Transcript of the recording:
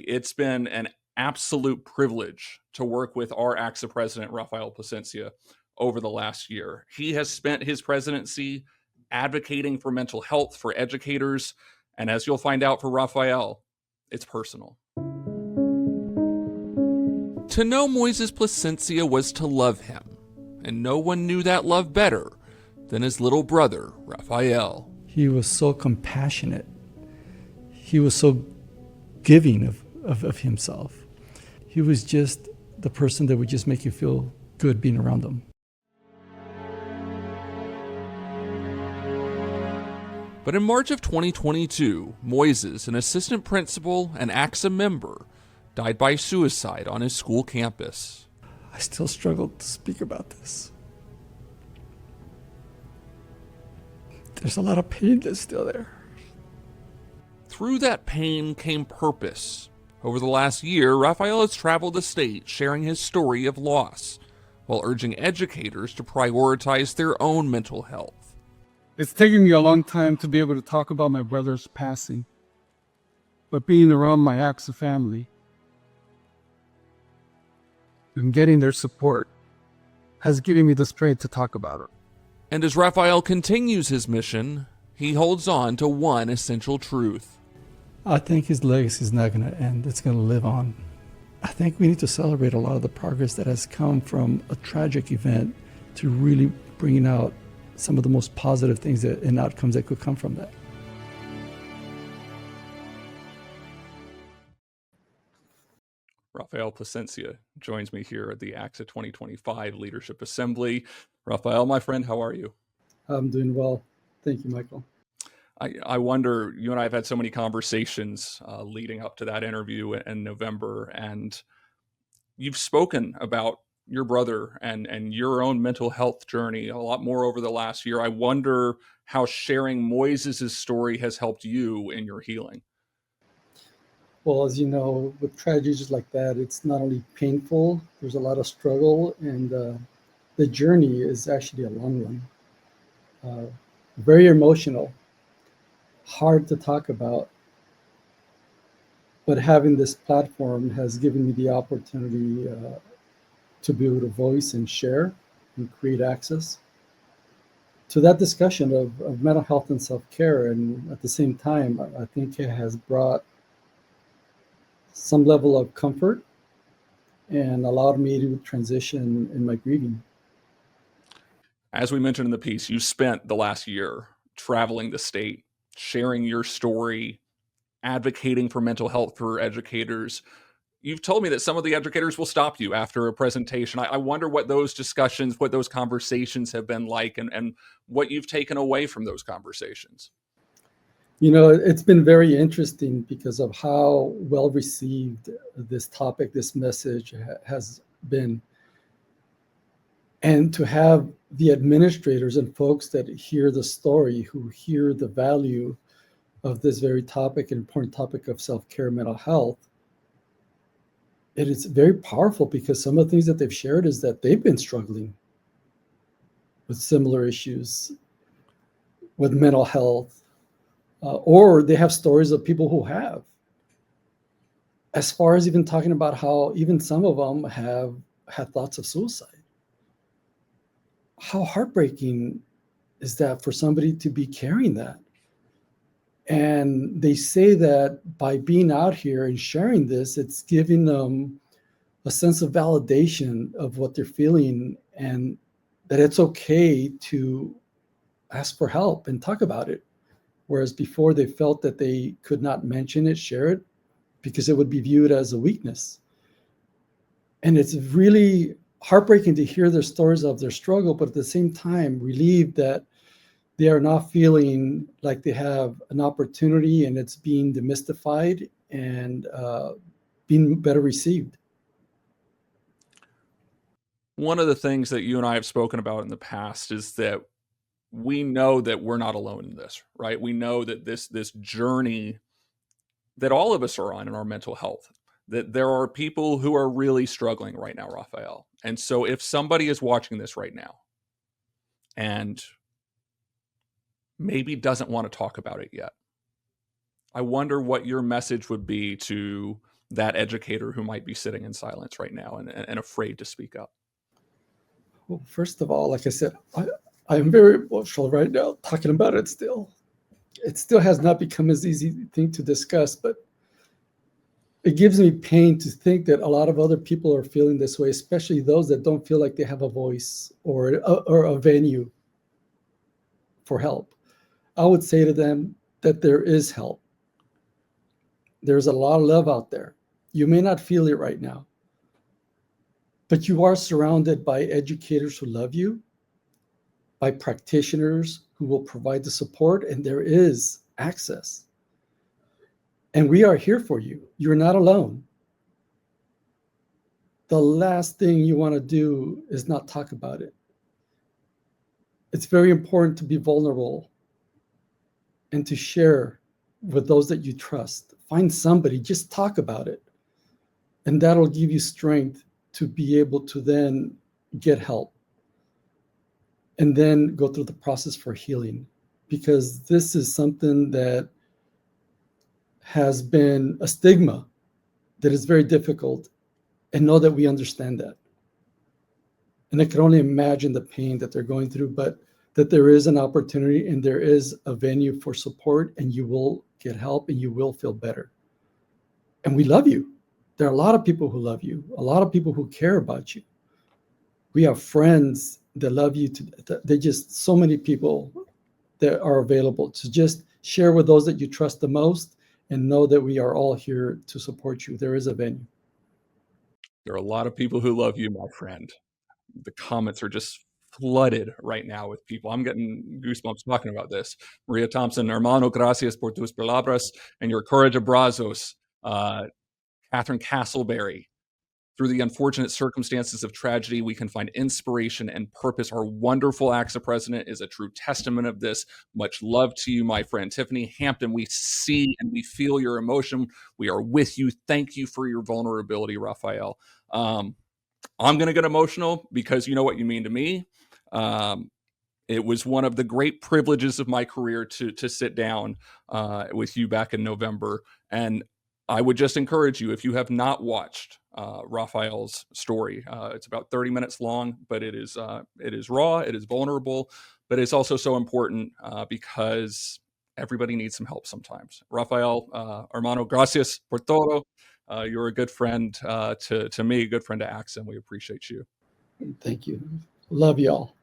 it's been an absolute privilege to work with our ACSA President Rafael Plascencia over the last year. He has spent his presidency advocating for mental health for educators, and as you'll find out for Rafael, it's personal. To know Moises Plascencia was to love him, and no one knew that love better than his little brother, Rafael. He was so compassionate. He was so giving of himself. He was just the person that would just make you feel good being around him. But in March of 2022, Moises, an assistant principal and ACSA member, died by suicide on his school campus. I still struggle to speak about this. There's a lot of pain that's still there. Through that pain came purpose. Over the last year, Rafael has traveled the state sharing his story of loss, while urging educators to prioritize their own mental health. It's taken me a long time to be able to talk about my brother's passing, but being around my ACSA family and getting their support has given me the strength to talk about it. And as Rafael continues his mission, he holds on to one essential truth. I think his legacy is not going to end. It's going to live on. I think we need to celebrate a lot of the progress that has come from a tragic event to really bringing out some of the most positive things and outcomes that could come from that. Rafael Plascencia joins me here at the ACSA 2025 Leadership Assembly. Rafael, my friend, how are you? I'm doing well. Thank you, Michael. I wonder, you and I have had so many conversations leading up to that interview in November, and you've spoken about your brother and your own mental health journey a lot more over the last year. I wonder how sharing Moises' story has helped you in your healing. Well, as you know, with tragedies like that, it's not only painful, there's a lot of struggle, and the journey is actually a long one. Very emotional, hard to talk about, but having this platform has given me the opportunity to be able to voice and share and create access to that discussion of mental health and self-care. And at the same time, I think it has brought some level of comfort and allowed me to transition in my grieving. As we mentioned in the piece, you spent the last year traveling the state, sharing your story, advocating for mental health for educators. You've told me that some of the educators will stop you after a presentation. I wonder what those discussions, what those conversations have been like, and what you've taken away from those conversations. You know, it's been very interesting because of how well received this topic, this message has been. And to have the administrators and folks that hear the story, who hear the value of this very topic, an important topic of self-care, mental health, it is very powerful because some of the things that they've shared is that they've been struggling with similar issues with mental health, or they have stories of people who have. As far as even talking about how even some of them have had thoughts of suicide. How heartbreaking is that for somebody to be carrying that? And they say that by being out here and sharing this, it's giving them a sense of validation of what they're feeling, and that it's okay to ask for help and talk about it. Whereas before they felt that they could not mention it, share it, because it would be viewed as a weakness. And it's really heartbreaking to hear their stories of their struggle, but at the same time, relieved that they are not feeling like they have an opportunity and it's being demystified and being better received. One of the things that you and I have spoken about in the past is that we know that we're not alone in this, right? We know that this journey that all of us are on in our mental health, that there are people who are really struggling right now, Rafael. And so if somebody is watching this right now and maybe doesn't want to talk about it yet, I wonder what your message would be to that educator who might be sitting in silence right now and afraid to speak up? Well, first of all, like I said, I am very emotional right now talking about it still. It still has not become as easy thing to discuss, but it gives me pain to think that a lot of other people are feeling this way, especially those that don't feel like they have a voice or a venue for help. I would say to them that there is help. There's a lot of love out there. You may not feel it right now, but you are surrounded by educators who love you, by practitioners who will provide the support, and there is access. And we are here for you. You're not alone. The last thing you want to do is not talk about it. It's very important to be vulnerable and to share with those that you trust. Find somebody, just talk about it. And that'll give you strength to be able to then get help and then go through the process for healing. Because this is something that has been a stigma that is very difficult, and know that we understand that. And I can only imagine the pain that they're going through, but that there is an opportunity and there is a venue for support, and you will get help and you will feel better. And we love you. There are a lot of people who love you, a lot of people who care about you. We have friends that love you. They're just so many people that are available to just share with those that you trust the most, and know that we are all here to support you. There is a venue. There are a lot of people who love you, my friend. The comments are just flooded right now with people. I'm getting goosebumps talking about this. Maria Thompson, hermano, gracias por tus palabras and your courage, abrazos. Catherine Castleberry, through the unfortunate circumstances of tragedy, we can find inspiration and purpose. Our wonderful ACSA president is a true testament of this. Much love to you, my friend. Tiffany Hampton, we see and we feel your emotion. We are with you. Thank you for your vulnerability, Rafael. I'm going to get emotional because you know what you mean to me. It was one of the great privileges of my career to sit down with you back in November. And I would just encourage you, if you have not watched Rafael's story, it's about 30 minutes long, but it is raw, it is vulnerable, but it's also so important because everybody needs some help sometimes. Rafael, hermano, gracias por todo. You're a good friend to me, a good friend to ACSA, and we appreciate you. Thank you. Love y'all.